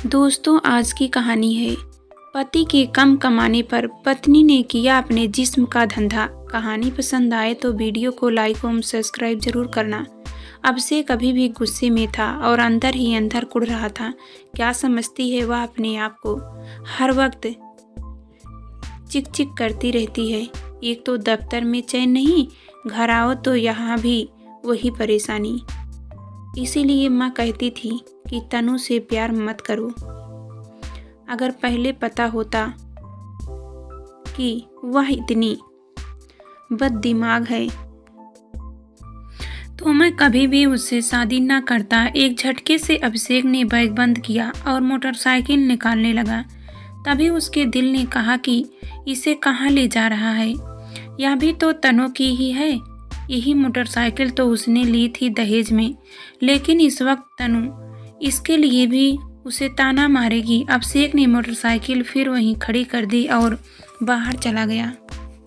दोस्तों, आज की कहानी है पति के कम कमाने पर पत्नी ने किया अपने जिस्म का धंधा। कहानी पसंद आए तो वीडियो को लाइक और सब्सक्राइब जरूर करना। अब से कभी भी गुस्से में था और अंदर ही अंदर कुढ़ रहा था। क्या समझती है वह अपने आप को? हर वक्त चिक चिक करती रहती है। एक तो दफ्तर में चैन नहीं, घर आओ तो यहाँ भी वही परेशानी। इसीलिए माँ कहती थी कि तनु से प्यार मत करो। अगर पहले पता होता कि वह इतनी बददिमाग है तो मैं कभी भी उससे शादी न करता। एक झटके से अभिषेक ने बैग बंद किया और मोटरसाइकिल निकालने लगा। तभी उसके दिल ने कहा कि इसे कहाँ ले जा रहा है। यह भी तो तनु की ही है। यही मोटरसाइकिल तो उसने ली थी दहेज में, लेकिन इस वक्त तनु इसके लिए भी उसे ताना मारेगी। अभिषेक ने मोटरसाइकिल फिर वहीं खड़ी कर दी और बाहर चला गया।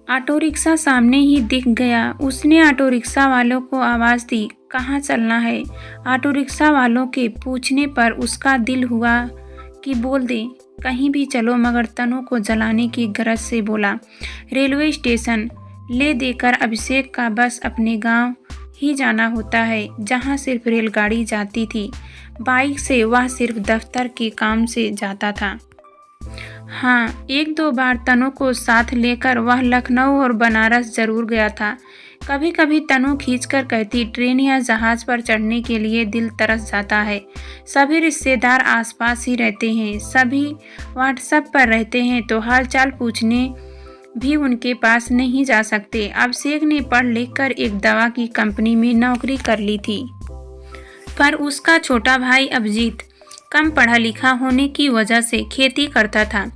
ऑटो रिक्शा सामने ही दिख गया। उसने ऑटो रिक्शा वालों को आवाज़ दी, कहाँ चलना है। ऑटो रिक्शा वालों के पूछने पर उसका दिल हुआ कि बोल दे कहीं भी चलो, मगर तनु को जलाने की गरज से बोला रेलवे स्टेशन ले देकर। अभिषेक का बस अपने गांव ही जाना होता है जहां सिर्फ रेलगाड़ी जाती थी। बाइक से वह सिर्फ दफ्तर के काम से जाता था। हाँ, एक दो बार तनु को साथ लेकर वह लखनऊ और बनारस जरूर गया था। कभी कभी तनु खींचकर कहती, ट्रेन या जहाज पर चढ़ने के लिए दिल तरस जाता है। सभी रिश्तेदार आसपास ही रहते हैं, सभी व्हाट्सएप पर रहते हैं, तो हालचाल पूछने भी उनके पास नहीं जा सकते। अभिषेक ने पढ़ लिख कर एक दवा की कंपनी में नौकरी कर ली थी, पर उसका छोटा भाई अभिजीत कम पढ़ा लिखा होने की वजह से खेती करता था।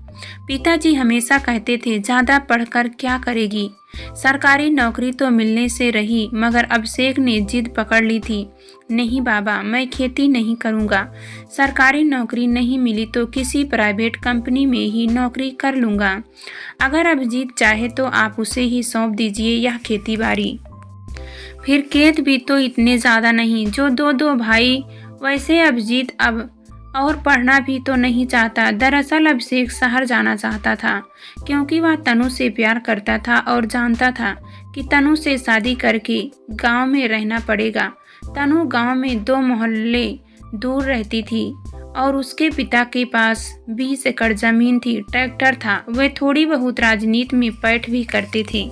पिताजी हमेशा कहते थे, ज़्यादा पढ़कर क्या करेगी, सरकारी नौकरी तो मिलने से रही। मगर अभिषेक ने जिद पकड़ ली थी, नहीं बाबा, मैं खेती नहीं करूँगा। सरकारी नौकरी नहीं मिली तो किसी प्राइवेट कंपनी में ही नौकरी कर लूँगा। अगर अभिजीत चाहे तो आप उसे ही सौंप दीजिए यह खेती बाड़ी। फिर खेत भी तो इतने ज़्यादा नहीं जो दो भाई। वैसे अभिजीत अब और पढ़ना भी तो नहीं चाहता। दरअसल अभिषेक शहर जाना चाहता था क्योंकि वह तनु से प्यार करता था और जानता था कि तनु से शादी करके गांव में रहना पड़ेगा। तनु गांव में 2 मोहल्ले दूर रहती थी और उसके पिता के पास 20 एकड़ जमीन थी, ट्रैक्टर था। वे थोड़ी बहुत राजनीति में पैठ भी करते थे।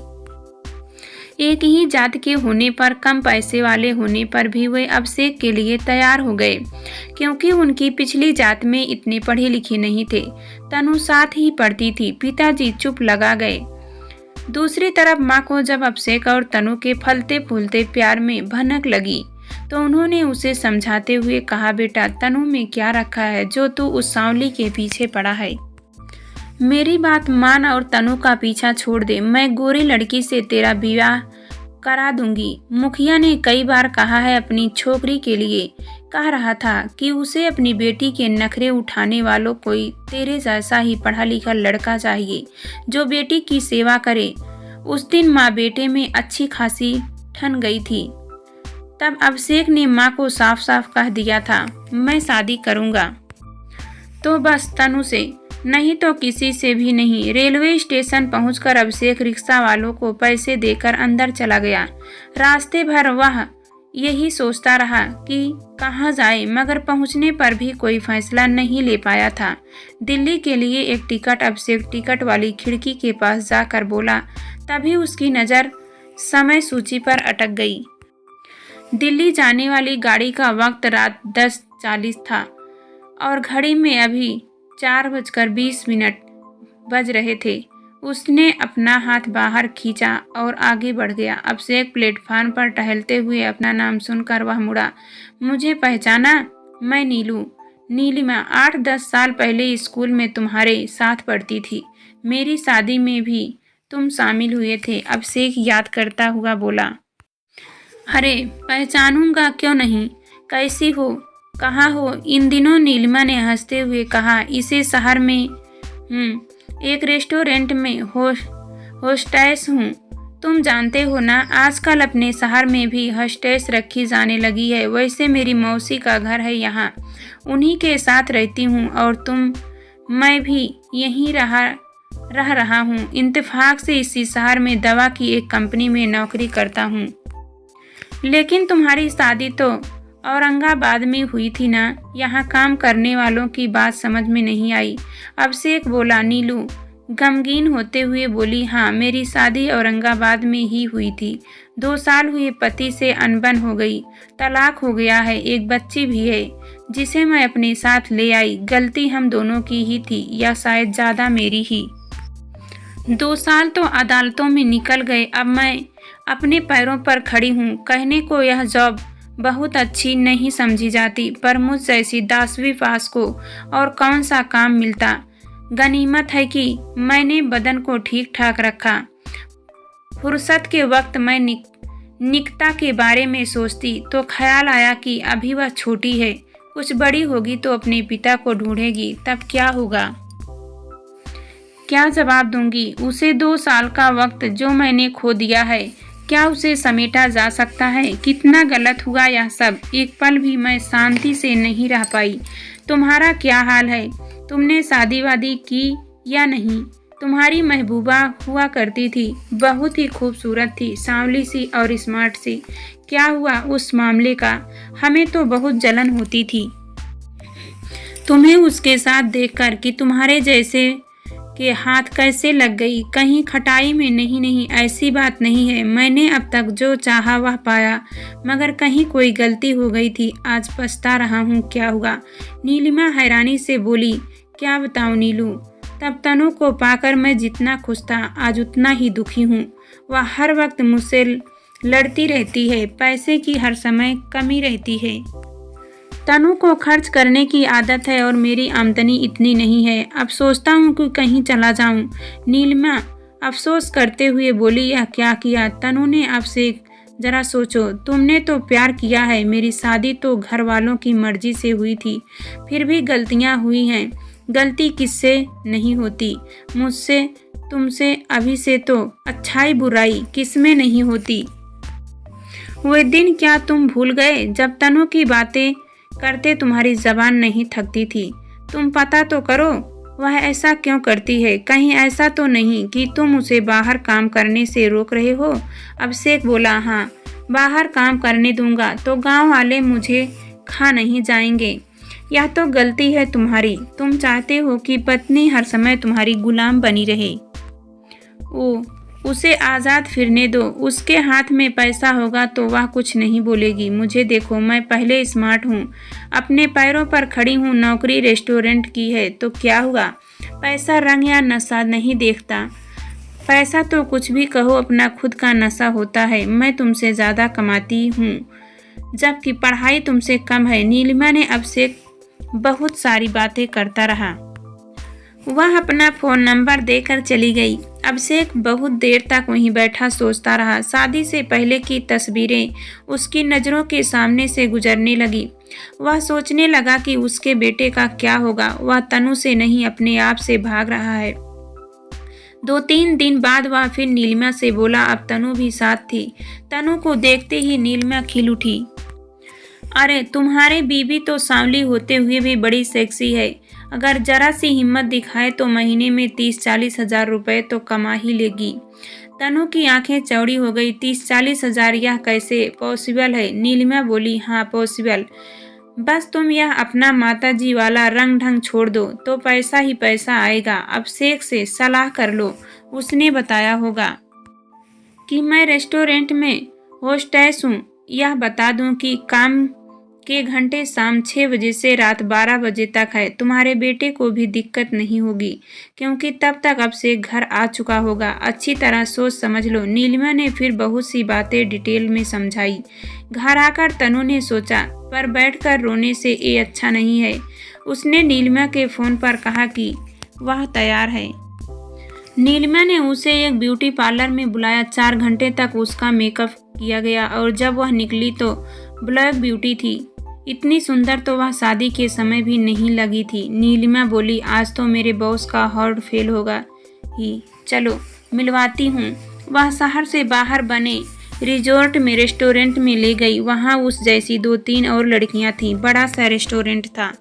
एक ही जात के होने पर, कम पैसे वाले होने पर भी वे अभिषेक के लिए तैयार हो गए, क्योंकि उनकी पिछली जात में इतने पढ़े लिखे नहीं थे। तनु साथ ही पढ़ती थी। पिताजी चुप लगा गए। दूसरी तरफ माँ को जब अभिषेक और तनु के फलते फूलते प्यार में भनक लगी तो उन्होंने उसे समझाते हुए कहा, बेटा, तनु में क्या रखा है जो तू उस सांवली के पीछे पड़ा है। मेरी बात मान और तनु का पीछा छोड़ दे। मैं गोरी लड़की से तेरा विवाह करा दूंगी। मुखिया ने कई बार कहा है अपनी छोकरी के लिए। कह रहा था कि उसे अपनी बेटी के नखरे उठाने वालों कोई तेरे जैसा ही पढ़ा लिखा लड़का चाहिए जो बेटी की सेवा करे। उस दिन माँ बेटे में अच्छी खासी ठन गई थी। तब अभिषेक ने माँ को साफ साफ कह दिया था, मैं शादी करूँगा तो बस तनु से, नहीं तो किसी से भी नहीं। रेलवे स्टेशन पहुंचकर अभिषेक रिक्शा वालों को पैसे देकर अंदर चला गया। रास्ते भर वह यही सोचता रहा कि कहाँ जाए, मगर पहुंचने पर भी कोई फैसला नहीं ले पाया था। दिल्ली के लिए एक टिकट अभिषेक टिकट वाली खिड़की के पास जाकर बोला। तभी उसकी नज़र समय सूची पर अटक गई। दिल्ली जाने वाली गाड़ी का वक्त रात 10:40 था और घड़ी में अभी 4:20 बज रहे थे। उसने अपना हाथ बाहर खींचा और आगे बढ़ गया। अभिषेक प्लेटफार्म पर टहलते हुए अपना नाम सुनकर वह मुड़ा। मुझे पहचाना? मैं नीलिमा 8-10 साल पहले स्कूल में तुम्हारे साथ पढ़ती थी। मेरी शादी में भी तुम शामिल हुए थे। अभिषेक याद करता हुआ बोला। अरे पहचानूंगा क्यों नहीं, कैसी हो, कहाँ हो इन दिनों? नीलिमा ने हंसते हुए कहा, इसे शहर में एक रेस्टोरेंट में होस्टेस हूँ। तुम जानते हो ना, आजकल अपने शहर में भी हॉस्टेस रखी जाने लगी है। वैसे मेरी मौसी का घर है यहाँ, उन्हीं के साथ रहती हूँ। और मैं भी यहीं रह रहा हूँ। इत्तेफाक से इसी शहर में दवा की एक कंपनी में नौकरी करता हूँ। लेकिन तुम्हारी शादी तो औरंगाबाद में हुई थी ना, यहाँ काम करने वालों की बात समझ में नहीं आई। अभिषेक बोला। नीलू गमगीन होते हुए बोली, हाँ, मेरी शादी औरंगाबाद में ही हुई थी। 2 साल हुए पति से अनबन हो गई, तलाक हो गया है, एक बच्ची भी है जिसे मैं अपने साथ ले आई। गलती हम दोनों की ही थी, या शायद ज़्यादा मेरी ही। 2 साल तो अदालतों में निकल गए। अब मैं अपने पैरों पर खड़ी हूँ। कहने को यह जॉब बहुत अच्छी नहीं समझी जाती, पर मुझ जैसी 10वीं पास को और कौन सा काम मिलता। गनीमत है कि मैंने बदन को ठीक ठाक रखा। फुर्सत के वक्त मैं निकता के बारे में सोचती तो ख्याल आया कि अभी वह छोटी है, कुछ बड़ी होगी तो अपने पिता को ढूंढेगी, तब क्या होगा। क्या जवाब दूंगी उसे। 2 साल का वक्त जो मैंने खो दिया है, क्या उसे समेटा जा सकता है। कितना गलत हुआ यह सब। एक पल भी मैं शांति से नहीं रह पाई। तुम्हारा क्या हाल है? तुमने शादी वादी की या नहीं? तुम्हारी महबूबा हुआ करती थी, बहुत ही खूबसूरत थी, सांवली सी और स्मार्ट सी। क्या हुआ उस मामले का? हमें तो बहुत जलन होती थी तुम्हें उसके साथ देखकर कि तुम्हारे जैसे के हाथ कैसे लग गई। कहीं खटाई में नहीं, ऐसी बात नहीं है। मैंने अब तक जो चाहा वह पाया, मगर कहीं कोई गलती हो गई थी। आज पछता रहा हूँ। क्या हुआ? नीलिमा हैरानी से बोली। क्या बताऊँ नीलू, तब तनु को पाकर मैं जितना खुश था, आज उतना ही दुखी हूँ। वह हर वक्त मुझसे लड़ती रहती है, पैसे की हर समय कमी रहती है। तनु को खर्च करने की आदत है और मेरी आमदनी इतनी नहीं है। अब सोचता हूँ कि कहीं चला जाऊँ। नीलिमा अफसोस करते हुए बोली, यह क्या किया? तनु ने आपसे जरा सोचो, तुमने तो प्यार किया है। मेरी शादी तो घर वालों की मर्जी से हुई थी, फिर भी गलतियाँ हुई हैं। गलती किससे नहीं होती? मुझसे, तुमसे, अभी से तो अच्छाई बुराई किसमें नहीं होती। वे दिन क्या तुम भूल गए जब तनु की बातें करते तुम्हारी जबान नहीं थकती थी? तुम पता तो करो वह ऐसा क्यों करती है। कहीं ऐसा तो नहीं कि तुम उसे बाहर काम करने से रोक रहे हो? अभिषेक बोला। हाँ, बाहर काम करने दूंगा तो गांव वाले मुझे खा नहीं जाएंगे। यह तो गलती है तुम्हारी। तुम चाहते हो कि पत्नी हर समय तुम्हारी गुलाम बनी रहे। उसे आज़ाद फिरने दो। उसके हाथ में पैसा होगा तो वह कुछ नहीं बोलेगी। मुझे देखो, मैं पहले स्मार्ट हूँ, अपने पैरों पर खड़ी हूँ। नौकरी रेस्टोरेंट की है तो क्या हुआ? पैसा रंग या नशा नहीं देखता। पैसा तो कुछ भी कहो, अपना खुद का नशा होता है। मैं तुमसे ज़्यादा कमाती हूँ, जबकि पढ़ाई तुमसे कम है। नीलिमा ने अब से बहुत सारी बातें करता रहा। वह अपना फ़ोन नंबर देकर चली गई। अभिषेक बहुत देर तक वहीं बैठा सोचता रहा। शादी से पहले की तस्वीरें उसकी नज़रों के सामने से गुजरने लगी। वह सोचने लगा कि उसके बेटे का क्या होगा। वह तनु से नहीं, अपने आप से भाग रहा है। 2-3 दिन बाद वह फिर नीलिमा से बोला। अब तनु भी साथ थी। तनु को देखते ही नीलिमा खिल उठी। अरे, तुम्हारी बीबी तो सांवली होते हुए भी बड़ी सेक्सी है। अगर जरा सी हिम्मत दिखाए तो महीने में 30-40 हज़ार रुपये तो कमा ही लेगी। तनु की आंखें चौड़ी हो गई। 30-40 हज़ार, यह कैसे पॉसिबल है? नीलिमा बोली। हाँ, पॉसिबल। बस तुम यह अपना माताजी वाला रंग ढंग छोड़ दो तो पैसा ही पैसा आएगा। अभिषेक से सलाह कर लो, उसने बताया होगा कि मैं रेस्टोरेंट में होस्टेस हूँ। यह बता दूँ कि काम के घंटे शाम 6 बजे से रात 12 बजे तक है। तुम्हारे बेटे को भी दिक्कत नहीं होगी, क्योंकि तब तक अब से घर आ चुका होगा। अच्छी तरह सोच समझ लो। नीलिमा ने फिर बहुत सी बातें डिटेल में समझाई। घर आकर तनु ने सोचा, पर बैठकर रोने से ये अच्छा नहीं है। उसने नीलिमा के फ़ोन पर कहा कि वह तैयार है। नीलिमा ने उसे एक ब्यूटी पार्लर में बुलाया। 4 घंटे तक उसका मेकअप किया गया और जब वह निकली तो ब्लैक ब्यूटी थी। इतनी सुंदर तो वह शादी के समय भी नहीं लगी थी। नीलिमा बोली, आज तो मेरे बॉस का हार्ट फेल होगा ही। चलो मिलवाती हूँ। वह शहर से बाहर बने रिजॉर्ट में रेस्टोरेंट में ले गई। वहाँ उस जैसी 2-3 और लड़कियाँ थीं। बड़ा सा रेस्टोरेंट था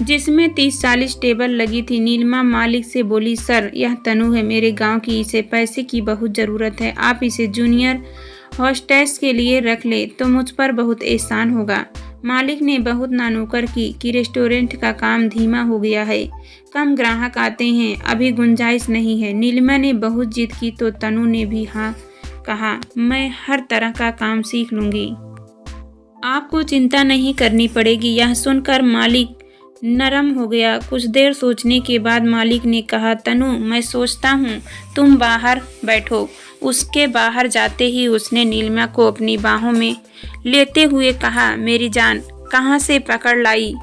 जिसमें 30-40 टेबल लगी थी। नीलिमा मालिक से बोली, सर यह तनु है, मेरे गांव की, इसे पैसे की बहुत ज़रूरत है, आप इसे जूनियर हॉस्टेस के लिए रख ले तो मुझ पर बहुत एहसान होगा। मालिक ने बहुत नानुकर की कि रेस्टोरेंट का काम धीमा हो गया है, कम ग्राहक आते हैं, अभी गुंजाइश नहीं है। नीलिमा ने बहुत जिद की तो तनु ने भी हाँ कहा, मैं हर तरह का काम सीख लूँगी, आपको चिंता नहीं करनी पड़ेगी। यह सुनकर मालिक नरम हो गया। कुछ देर सोचने के बाद मालिक ने कहा, तनु मैं सोचता हूँ तुम बाहर बैठो। उसके बाहर जाते ही उसने नीलिमा को अपनी बाहों में लेते हुए कहा, मेरी जान कहाँ से पकड़ लाई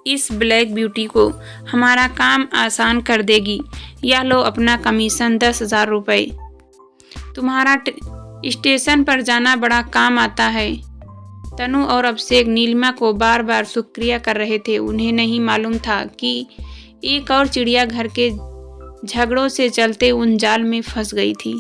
इस ब्लैक ब्यूटी को, हमारा काम आसान कर देगी। यह लो अपना कमीशन 10,000 रुपये, तुम्हारा स्टेशन पर जाना बड़ा काम आता है। तनु और अभिषेक नीलिमा को बार बार शुक्रिया कर रहे थे। उन्हें नहीं मालूम था कि एक और चिड़िया घर के झगड़ों से चलते उन जाल में फंस गई थी।